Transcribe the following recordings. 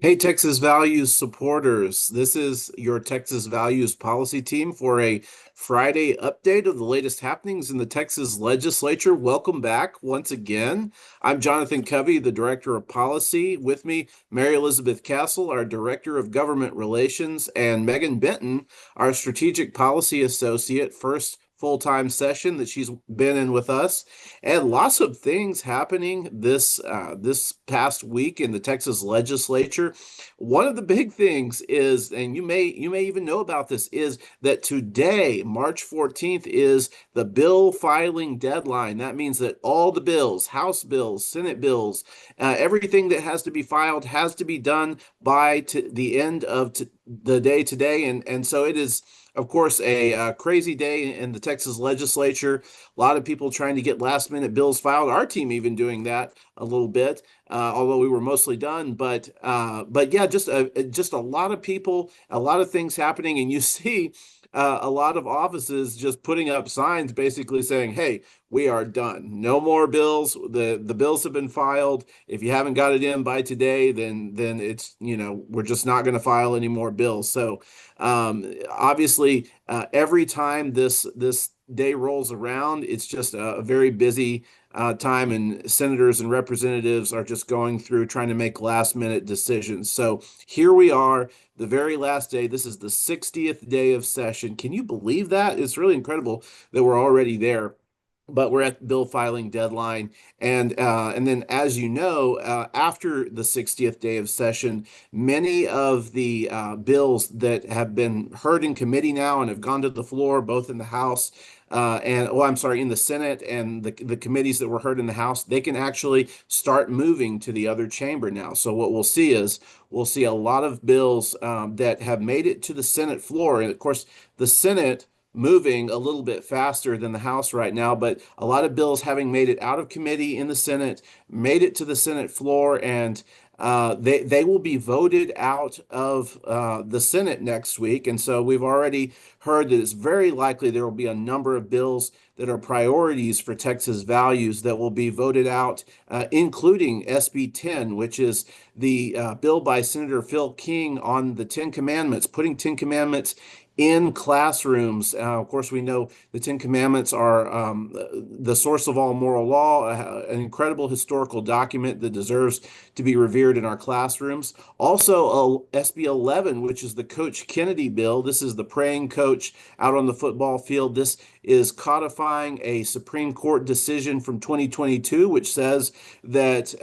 Hey, Texas Values supporters. This is your Texas Values policy team for a Friday update of the latest happenings in the Texas legislature. Welcome back once again. I'm Jonathan Covey, the Director of Policy. With me, Mary Elizabeth Castle, our Director of Government Relations, and Megan Benton, our Strategic Policy Associate. First full-time session that she's been in with us, and lots of things happening this past week in the Texas legislature. One of the big things is, and you may even know about this, is that today, March 14th, is the bill filing deadline. That means that all the bills, House bills, Senate bills, everything that has to be filed has to be done by the end of the day today, and so it is. Of course, a crazy day in the Texas legislature. A lot of people trying to get last minute bills filed. Our team even doing that a little bit, although we were mostly done. But yeah, just a lot of people, a lot of things happening, and you see a lot of offices just putting up signs, basically saying, "Hey, we are done. No more bills. The bills have been filed. If you haven't got it in by today, then it's we're just not going to file any more bills." So obviously, every time this day rolls around, it's just a very busy time, and senators and representatives are just going through trying to make last minute decisions. So here we are, the very last day. This is the 60th day of session. Can you believe that? It's really incredible that we're already there. But we're at bill filing deadline, and then, as you know, after the 60th day of session, many of the bills that have been heard in committee now and have gone to the floor, both in the House I'm sorry, in the Senate, and the committees that were heard in the House, they can actually start moving to the other chamber now. So what we'll see is we'll see a lot of bills that have made it to the Senate floor, and of course, the Senate moving a little bit faster than the House right now, but a lot of bills having made it out of committee in the Senate, made it to the Senate floor, and they will be voted out of the Senate next week. And so we've already heard that it's very likely there will be a number of bills that are priorities for Texas Values that will be voted out, including SB 10, which is the bill by Senator Phil King on the Ten Commandments, putting Ten Commandments in classrooms. Of course, we know the Ten Commandments are the source of all moral law, an incredible historical document that deserves to be revered in our classrooms. Also, SB 11, which is the Coach Kennedy bill. This is the praying coach out on the football field. This is codifying a Supreme Court decision from 2022, which says that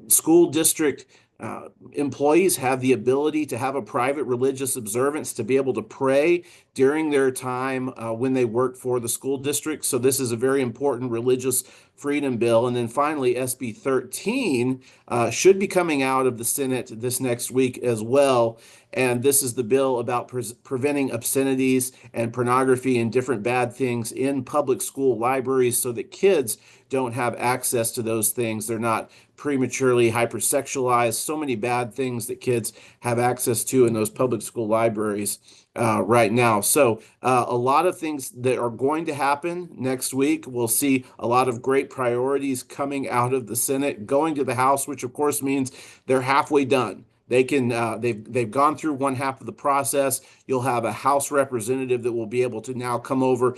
school district employees have the ability to have a private religious observance to be able to pray during their time when they work for the school district. So this is a very important religious freedom bill. And then finally, SB 13 should be coming out of the Senate this next week as well. And this is the bill about preventing obscenities and pornography and different bad things in public school libraries so that kids don't have access to those things. They're not prematurely hypersexualized, so many bad things that kids have access to in those public school libraries right now. So a lot of things that are going to happen next week. We'll see a lot of great priorities coming out of the Senate, going to the House, which of course means they're halfway done. They've gone through one half of the process. You'll have a House representative that will be able to now come over.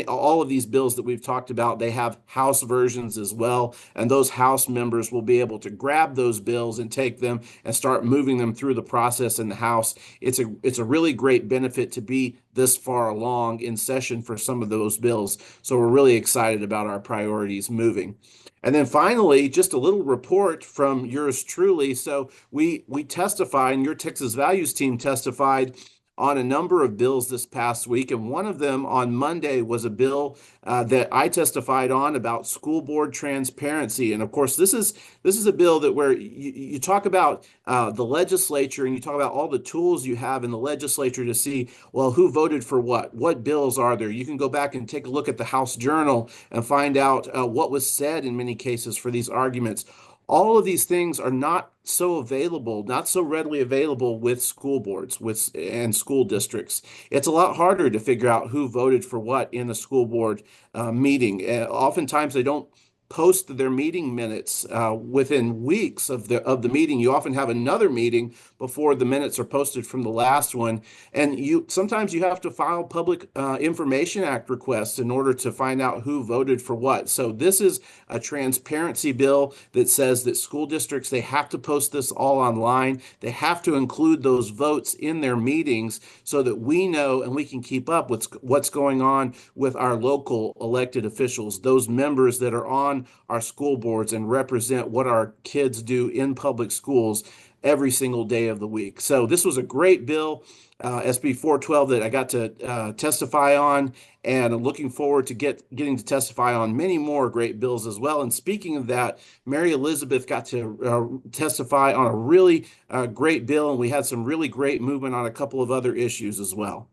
All of these bills that we've talked about, they have House versions as well, and those House members will be able to grab those bills and take them and start moving them through the process in the House. It's a really great benefit to be this far along in session for some of those bills. So we're really excited about our priorities moving. And then finally, just a little report from yours truly. So we testified, and your Texas Values team testified on a number of bills this past week, and one of them on Monday was a bill that I testified on about school board transparency. And of course, this is a bill that where you talk about the legislature, and you talk about all the tools you have in the legislature to see, well, who voted for what bills are there. You can go back and take a look at the House Journal and find out what was said in many cases for these arguments. All of these things are not so available, not so readily available with school boards and school districts. It's a lot harder to figure out who voted for what in a school board meeting. Oftentimes they don't post their meeting minutes within weeks of the meeting. You often have another meeting before the minutes are posted from the last one, and you sometimes you have to file Public Information Act requests in order to find out who voted for what. So this is a transparency bill that says that school districts, they have to post this all online. They have to include those votes in their meetings so that we know and we can keep up with what's going on with our local elected officials, those members that are on our school boards and represent what our kids do in public schools every single day of the week. So this was a great bill, SB 412, that I got to testify on, and I'm looking forward to getting to testify on many more great bills as well. And speaking of that, Mary Elizabeth got to testify on a really great bill, and we had some really great movement on a couple of other issues as well.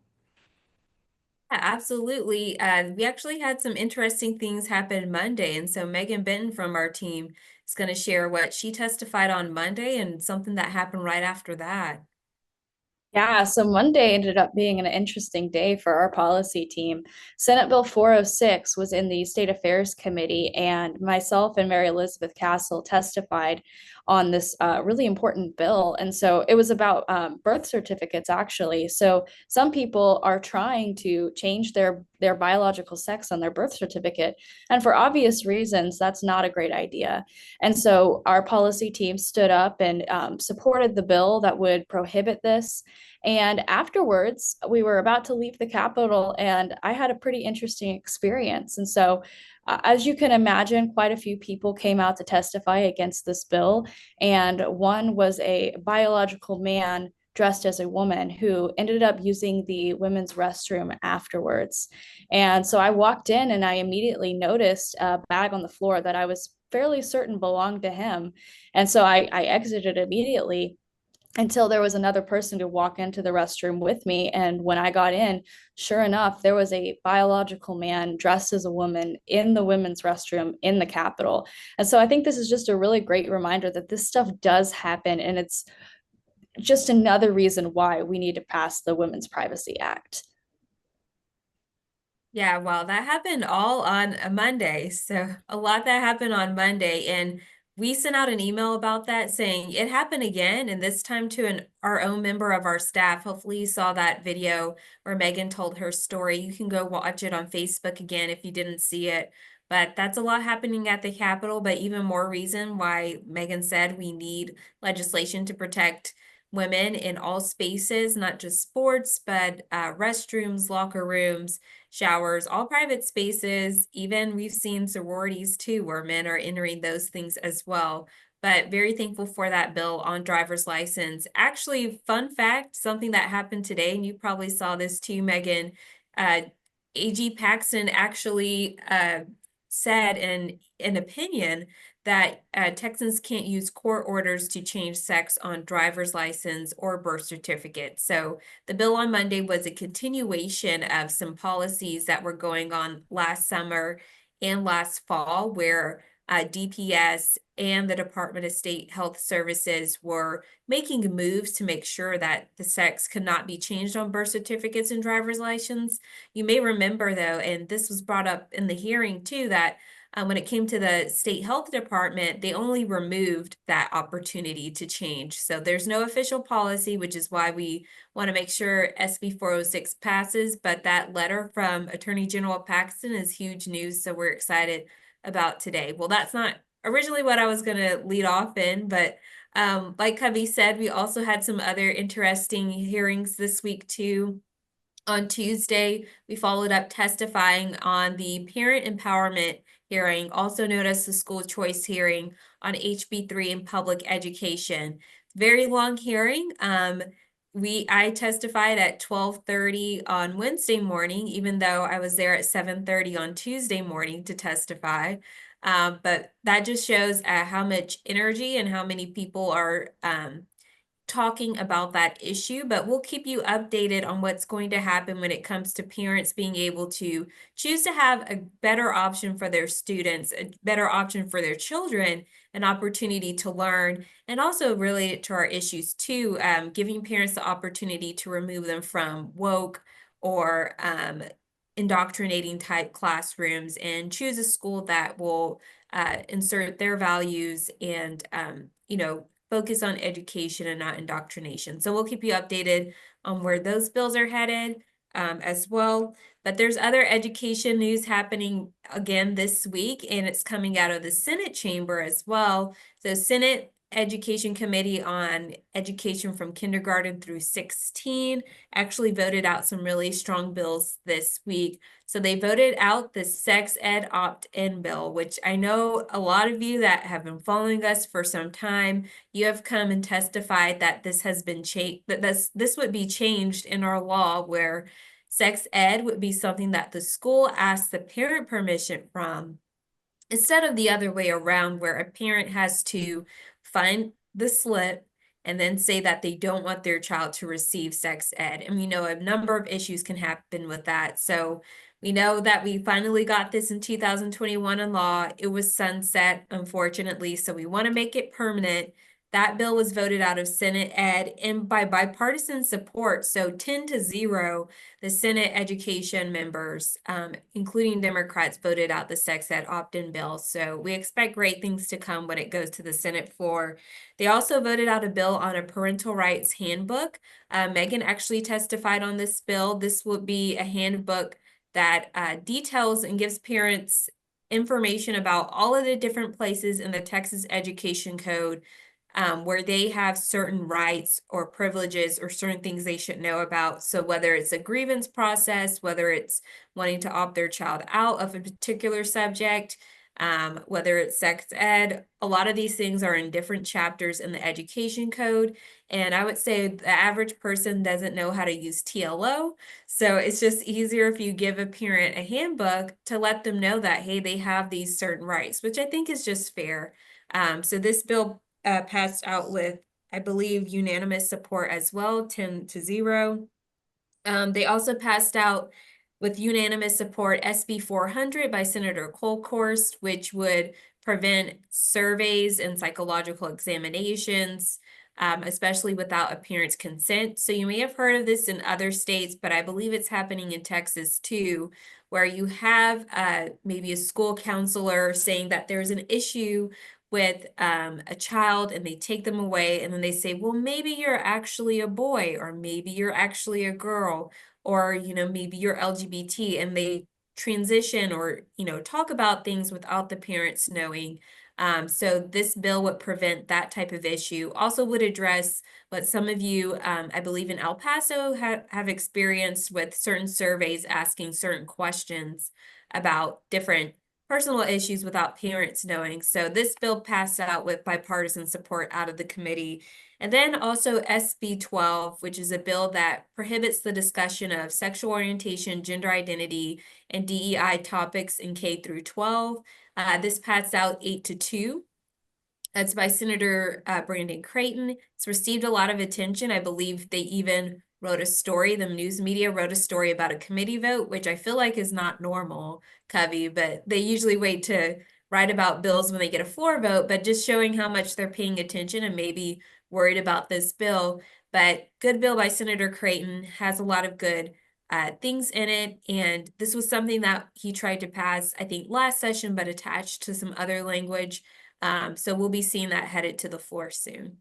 Yeah, absolutely. We actually had some interesting things happen Monday. And so Megan Benton from our team is going to share what she testified on Monday and something that happened right after that. Yeah, so Monday ended up being an interesting day for our policy team. Senate Bill 406 was in the State Affairs Committee, and myself and Mary Elizabeth Castle testified on this really important bill. And so it was about birth certificates, actually. So some people are trying to change their biological sex on their birth certificate. And for obvious reasons, that's not a great idea. And so our policy team stood up and supported the bill that would prohibit this. And afterwards, we were about to leave the Capitol, and I had a pretty interesting experience. And so, as you can imagine, quite a few people came out to testify against this bill. And one was a biological man dressed as a woman who ended up using the women's restroom afterwards. And so I walked in and I immediately noticed a bag on the floor that I was fairly certain belonged to him. And so I exited immediately until there was another person to walk into the restroom with me. And when I got in, sure enough, there was a biological man dressed as a woman in the women's restroom in the Capitol. And so I think this is just a really great reminder that this stuff does happen. And it's just another reason why we need to pass the Women's Privacy Act. Yeah, well, that happened all on a Monday. So a lot that happened on Monday. And we sent out an email about that saying it happened again, and this time to our own member of our staff. Hopefully you saw that video where Megan told her story. You can go watch it on Facebook again if you didn't see it. But that's a lot happening at the Capitol, but even more reason why Megan said we need legislation to protect women in all spaces, not just sports, but restrooms, locker rooms, showers, all private spaces. Even we've seen sororities too, where men are entering those things as well. But very thankful for that bill on driver's license. Actually, fun fact, something that happened today, and you probably saw this too, Megan. AG Paxton actually said in an opinion that Texans can't use court orders to change sex on driver's license or birth certificate. So the bill on Monday was a continuation of some policies that were going on last summer and last fall, where DPS and the Department of State Health Services were making moves to make sure that the sex could not be changed on birth certificates and driver's license. You may remember, though, and this was brought up in the hearing too, that when it came to the state health department, they only removed that opportunity to change. So there's no official policy, which is why we want to make sure SB 406 passes. But that letter from Attorney General Paxton is huge news. So we're excited about today. Well, that's not originally what I was going to lead off in, but like Covey said, we also had some other interesting hearings this week too. On Tuesday, we followed up testifying on the parent empowerment hearing, also known as the school choice hearing on HB3 in public education. Very long hearing. I testified at 12:30 on Wednesday morning, even though I was there at 7:30 on Tuesday morning to testify. But that just shows how much energy and how many people are talking about that issue, but we'll keep you updated on what's going to happen when it comes to parents being able to choose to have a better option for their students, a better option for their children, an opportunity to learn, and also related to our issues too, giving parents the opportunity to remove them from woke or indoctrinating type classrooms and choose a school that will insert their values and, focus on education and not indoctrination. So we'll keep you updated on where those bills are headed as well. But there's other education news happening again this week, and it's coming out of the Senate chamber as well. The Senate Education Committee on Education from Kindergarten through 16 actually voted out some really strong bills this week. So they voted out the sex ed opt-in bill, which I know a lot of you that have been following us for some time, you have come and testified that this has been changed, that this would be changed in our law, where sex ed would be something that the school asks the parent permission from, instead of the other way around, where a parent has to find the slip and then say that they don't want their child to receive sex ed. And we know a number of issues can happen with that. So we know that we finally got this in 2021 in law. It was sunset, unfortunately, so we want to make it permanent. That bill was voted out of Senate Ed and by bipartisan support, so 10-0, the Senate education members, including Democrats, voted out the sex ed opt-in bill. So we expect great things to come when it goes to the Senate floor. They also voted out a bill on a parental rights handbook. Megan actually testified on this bill. This will be a handbook that details and gives parents information about all of the different places in the Texas Education Code where they have certain rights or privileges or certain things they should know about. So whether it's a grievance process, whether it's wanting to opt their child out of a particular subject, whether it's sex ed, a lot of these things are in different chapters in the education code. And I would say the average person doesn't know how to use TLO. So it's just easier if you give a parent a handbook to let them know that, hey, they have these certain rights, which I think is just fair. So this bill passed out with, I believe, unanimous support as well, 10-0. They also passed out with unanimous support SB 400 by Senator Kolkhorst, which would prevent surveys and psychological examinations, especially without a parent's consent. So you may have heard of this in other states, but I believe it's happening in Texas too, where you have maybe a school counselor saying that there's an issue with a child and they take them away and then they say, well, maybe you're actually a boy, or maybe you're actually a girl, or, maybe you're LGBT, and they transition or, talk about things without the parents knowing. So this bill would prevent that type of issue. Also would address what some of you, I believe in El Paso, have experienced with certain surveys asking certain questions about different personal issues without parents knowing. So this bill passed out with bipartisan support out of the committee. And then also SB 12, which is a bill that prohibits the discussion of sexual orientation, gender identity, and DEI topics in K through 12. This passed out 8-2. That's by Senator Brandon Creighton. It's received a lot of attention. I believe they even wrote a story, the news media wrote a story about a committee vote, which I feel like is not normal, Covey, but they usually wait to write about bills when they get a floor vote, but just showing how much they're paying attention and maybe worried about this bill. But good bill by Senator Creighton, has a lot of good things in it. And this was something that he tried to pass, I think, last session, but attached to some other language. So we'll be seeing that headed to the floor soon.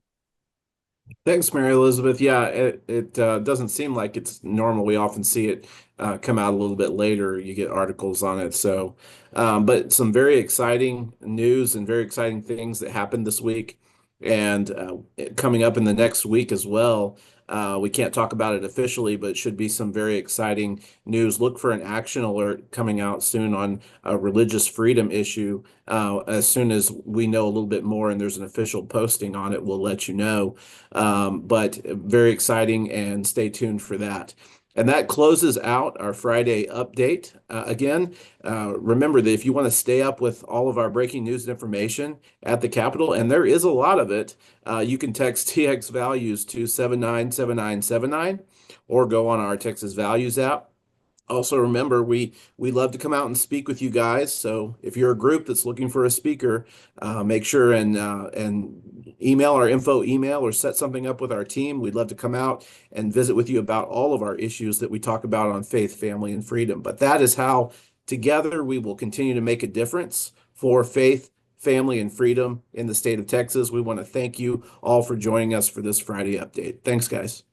Thanks, Mary Elizabeth. Yeah, it doesn't seem like it's normal. We often see it come out a little bit later. You get articles on it. So, but some very exciting news and very exciting things that happened this week and coming up in the next week as well. We can't talk about it officially, but it should be some very exciting news. Look for an action alert coming out soon on a religious freedom issue. As soon as we know a little bit more and there's an official posting on it, we'll let you know. But very exciting, and stay tuned for that. And that closes out our Friday update. Again, remember that if you want to stay up with all of our breaking news and information at the Capitol, and there is a lot of it, you can text TX Values to 797979 or go on our Texas Values app. Also, remember, we love to come out and speak with you guys. So if you're a group that's looking for a speaker, make sure and email our info email or set something up with our team. We'd love to come out and visit with you about all of our issues that we talk about on faith, family, and freedom. But that is how together we will continue to make a difference for faith, family, and freedom in the state of Texas. We want to thank you all for joining us for this Friday update. Thanks, guys.